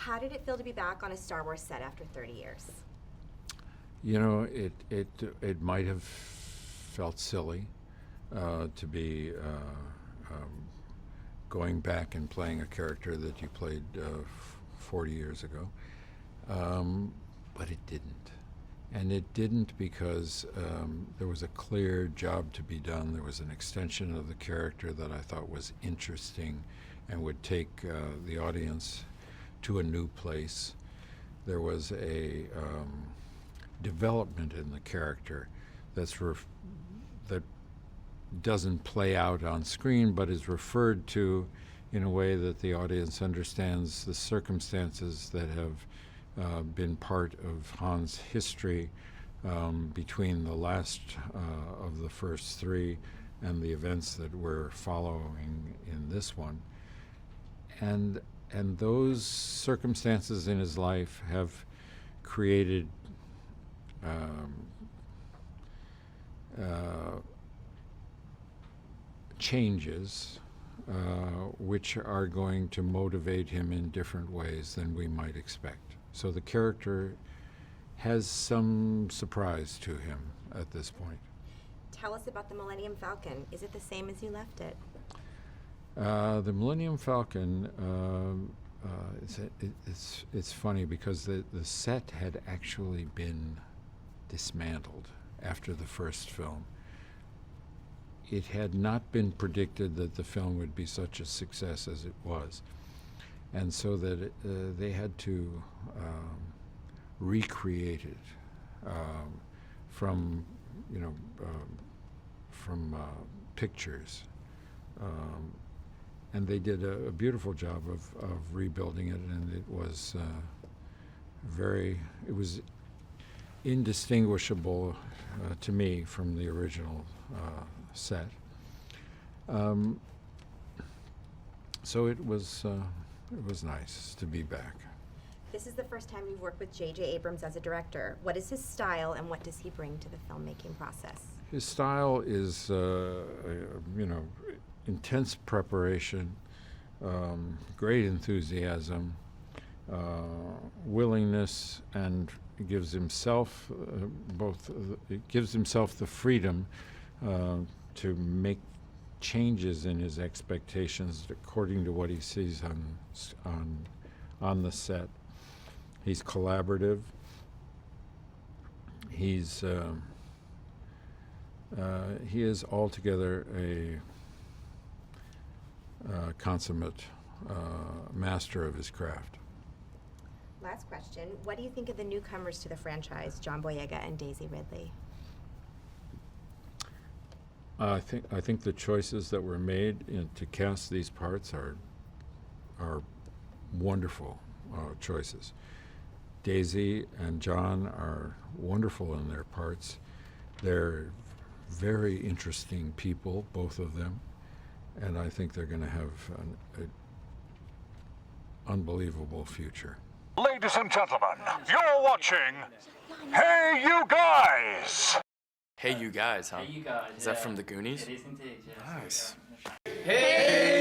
How did it feel to be back on a Star Wars set after 30 years? You know, it might have felt silly to be going back and playing a character that you played 40 years ago, but it didn't. And it didn't because there was a clear job to be done. There was an extension of the character that I thought was interesting and would take the audience to a new place. There was a development in the character that doesn't play out on screen, but is referred to in a way that the audience understands the circumstances that have been part of Han's history between the last of the first three and the events that we're following in this one. And those circumstances in his life have created changes which are going to motivate him in different ways than we might expect. So the character has some surprise to him at this point. Tell us about the Millennium Falcon. Is it the same as you left it? The Millennium Falcon, it's funny because the set had actually been dismantled after the first film. It had not been predicted that the film would be such a success as it was. And so that they had to recreate it from pictures. And they did a beautiful job of rebuilding it, and it was it was indistinguishable to me from the original set. So it was nice to be back. This is the first time you've worked with J.J. Abrams as a director. What is his style, and what does he bring to the filmmaking process? His style is, intense preparation, great enthusiasm, willingness, and gives himself the freedom to make changes in his expectations according to what he sees on the set. He's collaborative. He is altogether a consummate master of his craft. Last question. What do you think of the newcomers to the franchise, John Boyega and Daisy Ridley? I think the choices that were made to cast these parts are wonderful choices. Daisy and John are wonderful in their parts. They're very interesting people, both of them, and I think they're going to have an unbelievable future. Ladies and gentlemen, you're watching Hey You Guys! Hey You Guys, huh? Hey You Guys. Is that from the Goonies? It is indeed, yes. Nice. Hey